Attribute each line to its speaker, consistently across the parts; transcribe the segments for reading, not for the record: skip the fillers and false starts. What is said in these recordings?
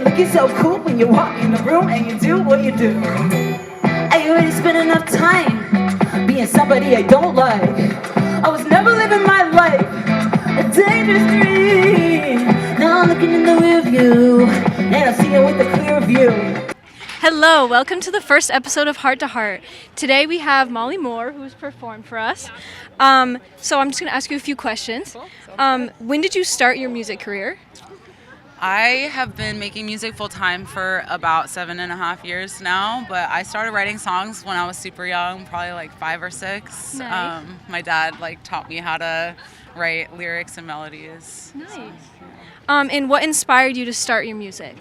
Speaker 1: looking so cool when you walk in the room and you do what you do. I already spent enough time being somebody I don't like. I was never living my life a dangerous dream. Now I'm looking in the rear view and I see it with a clear view.
Speaker 2: Hello, welcome to the first episode of Heart to Heart. Today we have Molly Moore, who's performed for us. So I'm just going to ask you a few questions. When did you start your music career?
Speaker 3: I have been making music full time for about 7.5 years now, but I started writing songs when I was super young, probably like 5 or 6.
Speaker 2: Nice.
Speaker 3: My dad taught me how to write lyrics and melodies.
Speaker 2: Nice.
Speaker 3: So,
Speaker 2: And what inspired you to start your music?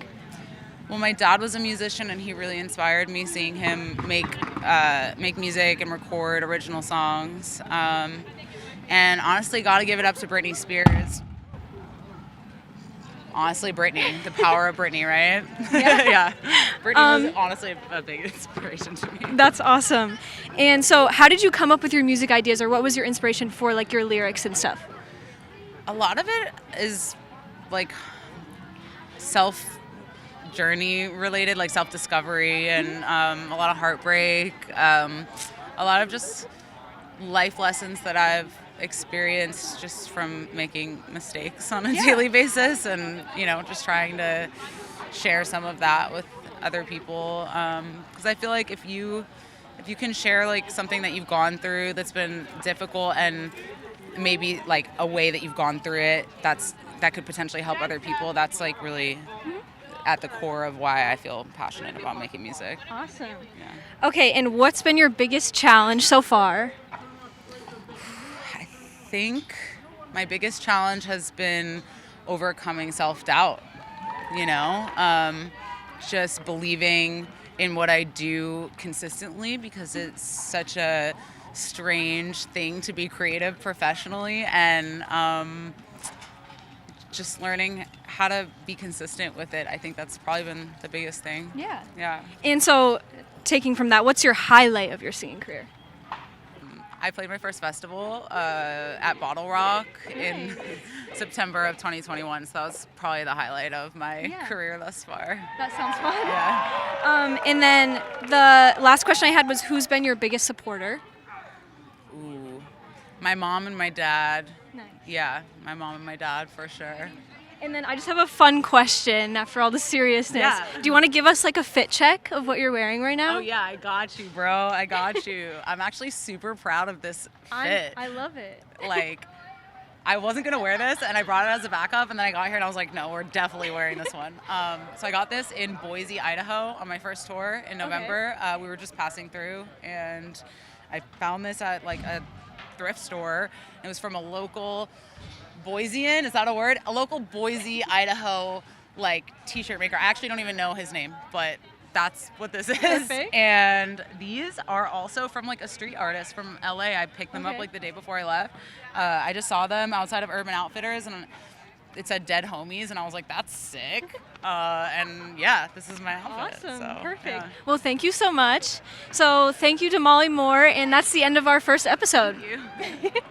Speaker 3: Well, my dad was a musician, and he really inspired me seeing him make music and record original songs. And honestly, gotta give it up to Britney Spears. Honestly, Britney, the power of Britney, right? Yeah. Britney was honestly a big inspiration to me.
Speaker 2: That's awesome. And so how did you come up with your music ideas, or what was your inspiration for like your lyrics and stuff?
Speaker 3: A lot of it is like self-journey related, like self-discovery and a lot of heartbreak, a lot of just life lessons that I've experienced just from making mistakes on a daily basis, and just trying to share some of that with other people, because I feel like if you can share like something that you've gone through that's been difficult, and maybe like a way that you've gone through it that could potentially help other people, that's like really at the core of why I feel passionate about making music.
Speaker 2: Awesome.
Speaker 3: Yeah.
Speaker 2: Okay, and what's been your biggest challenge so far?
Speaker 3: I think my biggest challenge has been overcoming self-doubt, just believing in what I do consistently, because it's such a strange thing to be creative professionally, and just learning how to be consistent with it. I think that's probably been the biggest thing. Yeah.
Speaker 2: And so taking from that, what's your highlight of your singing career?
Speaker 3: I played my first festival at Bottle Rock in September of 2021, so that was probably the highlight of my career thus far.
Speaker 2: That sounds fun.
Speaker 3: Yeah.
Speaker 2: And then the last question I had was, who's been your biggest supporter?
Speaker 3: Ooh, my mom and my dad.
Speaker 2: Nice.
Speaker 3: Yeah, my mom and my dad for sure.
Speaker 2: And then I just have a fun question after all the seriousness.
Speaker 3: Yeah.
Speaker 2: Do you want to give us like a fit check of what you're wearing right now?
Speaker 3: Oh yeah, I got you, bro. I got you. I'm actually super proud of this fit.
Speaker 2: I love it.
Speaker 3: Like, I wasn't gonna wear this, and I brought it as a backup, and then I got here and I was like, no, we're definitely wearing this one. So I got this in Boise, Idaho on my first tour in November. We were just passing through, and I found this at like a thrift store. It was from a local Boisean, is that a word? A local Boise, Idaho, like t-shirt maker. I actually don't even know his name, but that's what this is.
Speaker 2: Perfect.
Speaker 3: And these are also from like a street artist from LA. I picked them up like the day before I left. I just saw them outside of Urban Outfitters, and it said Dead Homies, and I was like, that's sick. And yeah, this is my outfit.
Speaker 2: Awesome.
Speaker 3: So,
Speaker 2: Perfect.
Speaker 3: yeah.
Speaker 2: Well, thank you so much. So thank you to Molly Moore, and that's the end of our first episode.
Speaker 3: Thank you.